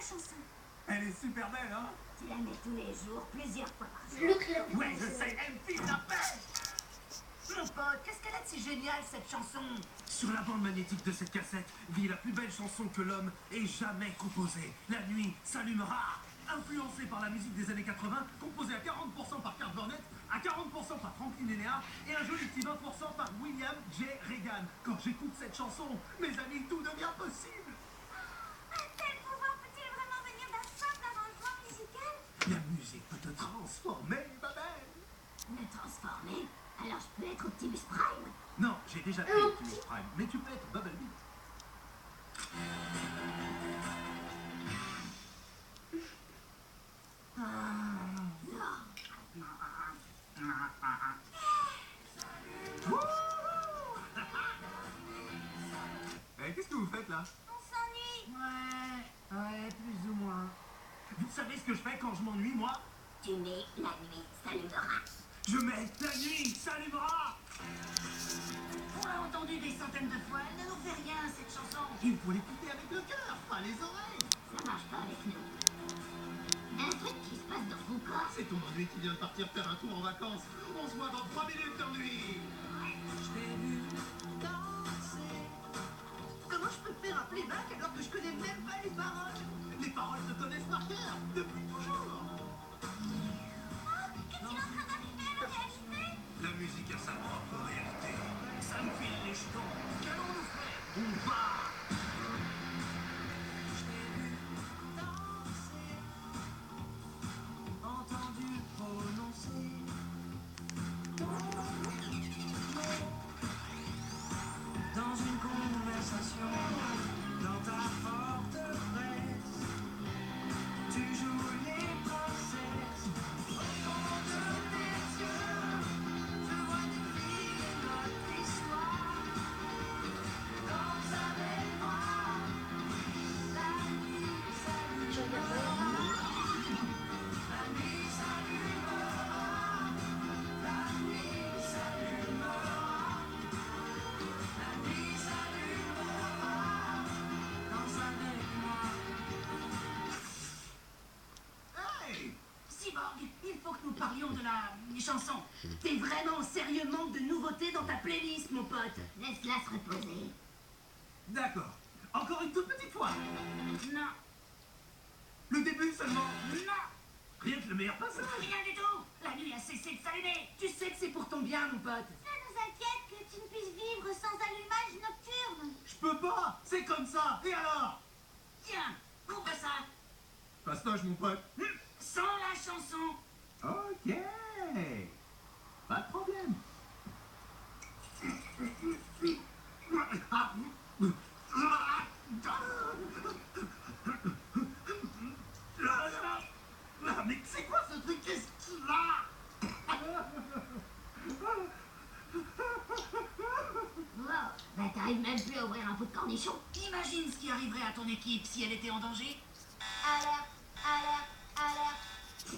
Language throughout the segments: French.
chanson. Elle est super belle, hein? Tu la mets tous les jours, plusieurs fois par jour. L'autre, il a Ouais, je sais, elle me file la pêche! Mon pote, qu'est-ce qu'elle a de si génial, cette chanson? Sur la bande magnétique de cette cassette vit la plus belle chanson que l'homme ait jamais composée. La nuit s'allumera. Influencée par la musique des années 80, composée à 40% par Kurt Burnett, à 40% par Franklin Enea et un joli petit 20% par William J. Reagan. Quand j'écoute cette chanson, mes amis, tout devient possible. Un tel pouvoir peut-il vraiment venir d'un simple arrangement musical? La musique peut te transformer, ma belle. Me transformer? Alors je peux être Optimus Prime? Non, j'ai déjà été Optimus Prime, mais tu peux être Bumblebee. Qu'est-ce que vous faites là? On s'ennuie. Ouais, plus ou moins. Vous savez ce que je fais quand je m'ennuie, moi? Tu mets la nuit s'allumera. Je mets la nuit s'allumera. On l'a entendu des centaines de fois, elle ne nous fait rien, cette chanson. Il faut l'écouter avec le cœur, pas les oreilles. Ça marche pas avec nous. Un truc qui se passe dans ton corps. C'est ton ennui qui vient de partir faire un tour en vacances. On se voit dans 3 minutes d'ennui. Je t'ai vu danser. Comment je peux te faire un playback alors que je connais même pas les paroles? Les paroles se connaissent par cœur, depuis toujours. Qu'est-ce qu'il est en train d'arriver à la réalité? La musique a sa propre réalité. Ça me file les jetons. Qu'allons-nous faire? On va. Je t'ai vu danser, entendu prononcer ton nom dans une conversation, dans ta forteresse. Tu joues les princesses au fond de tes yeux. Je vois défiler notre histoire. Danse avec moi. La nuit s'allumera. La nuit s'allumera. La nuit s'allumera. La nuit s'allumera. Danse avec moi. Hey! Cyborg, il faut que nous parlions de la chanson. T'es vraiment sérieux manque de nouveautés dans ta playlist, mon pote. Laisse-la se reposer. D'accord. Encore une toute petite fois. Non, Le début seulement. non, Rien que le meilleur passage. rien du tout. La nuit a cessé de s'allumer. Tu sais que c'est pour ton bien, mon pote. Ça nous inquiète que tu ne puisses vivre sans allumage nocturne. Je peux pas. C'est comme ça. Et alors? Tiens, ouvre ça. Pastoche, mon pote. Sans la chanson. Ok. Pas de problème. Mais c'est quoi ce truc? Qu'est-ce qu'il a? Wow, bah t'arrives même plus à ouvrir un pot de cornichon. Imagine ce qui arriverait à ton équipe si elle était en danger. Alerte, alerte, alerte.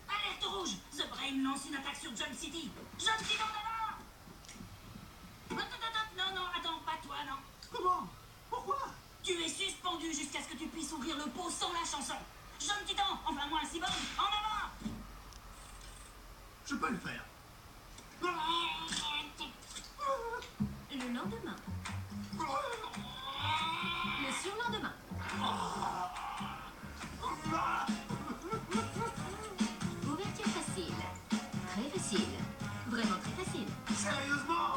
Alerte rouge. The Brain lance une attaque sur Jump City. Jump City en avant. Non, attends, pas toi, non. Comment? Pourquoi? Tu es suspendu jusqu'à ce que tu puisses ouvrir le pot sans la chanson. Jeune Titan, enfin moi un cyborg, en avant. Je peux le faire. Le lendemain. Le surlendemain. Ouverture facile. Très facile. Vraiment très facile. Sérieusement?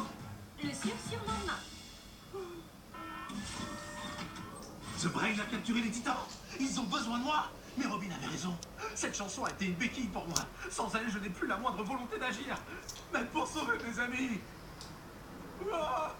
Le surlendemain. The Brain a capturé les titans. Ils ont besoin de moi. Mais Robin avait raison. Cette chanson a été une béquille pour moi. Sans elle, je n'ai plus la moindre volonté d'agir. Même pour sauver mes amis. Ah!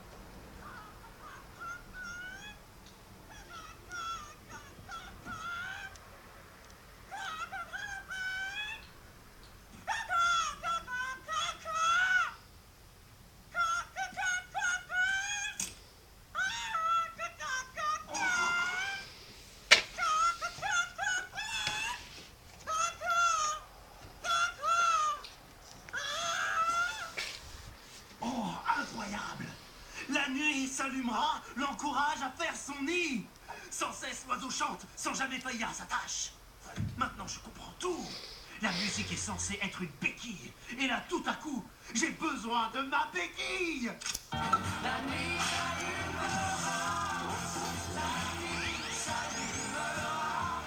s'allumera, l'encourage à faire son nid. Sans cesse, l'oiseau chante, sans jamais faillir à sa tâche. Maintenant, je comprends tout. La musique est censée être une béquille. Et là, tout à coup, j'ai besoin de ma béquille. La nuit s'allumera, la nuit s'allumera,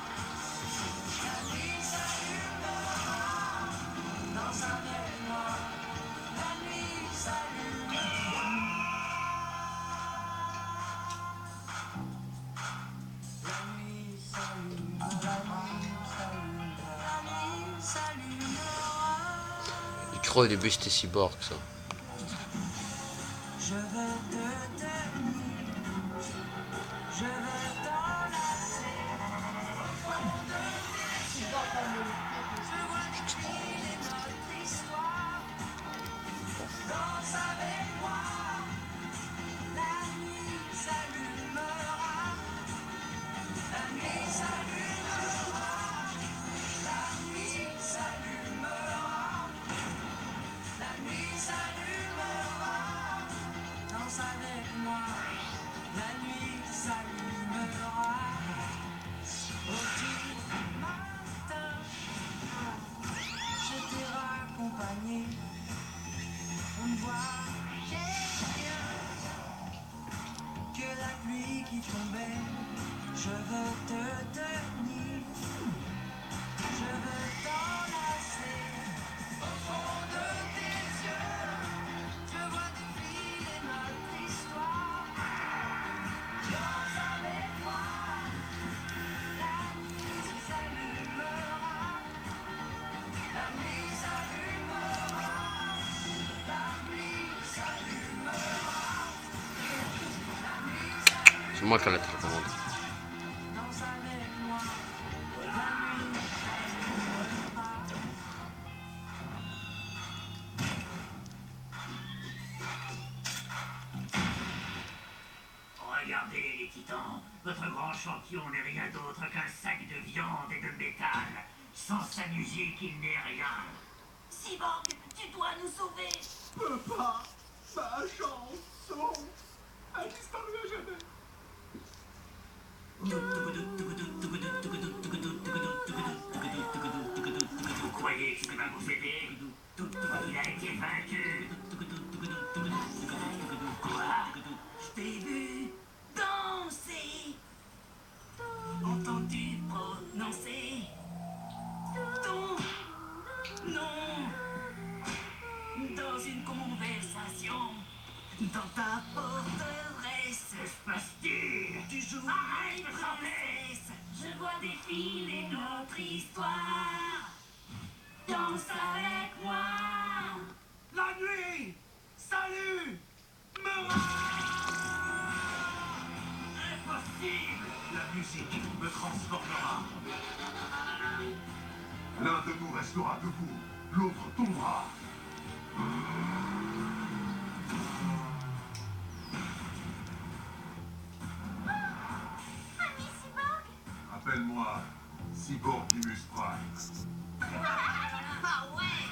la nuit s'allumera, dans un rêve noir, la nuit s'allumera. La nuit s'allumera, la nuit s'allumera. Je crois au début c'était Cyborg ça. Je veux te tenir, je veux t'enlacer. Je vois défiler notre histoire. Danse avec moi, la nuit s'allumera. La nuit s'allumera, la nuit s'allumera, la nuit s'allumera. Danse avec moi, la nuit s'allumera. Au petit matin, je t'ai raccompagné. On ne voyait rien que la pluie qui tombait. Je veux te tenir, je veux t'enlacer. Au fond de tes yeux, je vois défiler notre histoire. Danse avec moi, la nuit s'allumera. La nuit s'allumera, la nuit s'allumera. C'est moi qui ai la télécommande. Danse avec moi, la nuit s'allumera. Regardez les titans, votre grand champion n'est rien d'autre qu'un sac de viande et de métal. Sans sa musique, il n'est rien. Cyborg, tu dois nous sauver. Peux pas. Ma chanson a disparu à jamais. Vous croyez que ça va vous aider? Il a été vaincu. Quoi? Je t'ai vu danser. Entendu prononcer ton nom dans une conversation dans ta forteresse. Que se passe-t-il? Tu joues Arrête une de princesse. Je vois défiler notre histoire. Danse avec moi. La nuit. Salut. Impossible. La musique me transformera. L'un de nous restera debout, l'autre tombera. Ami Cyborg. Appelle-moi Cyborgimus Prime. Ah ouais.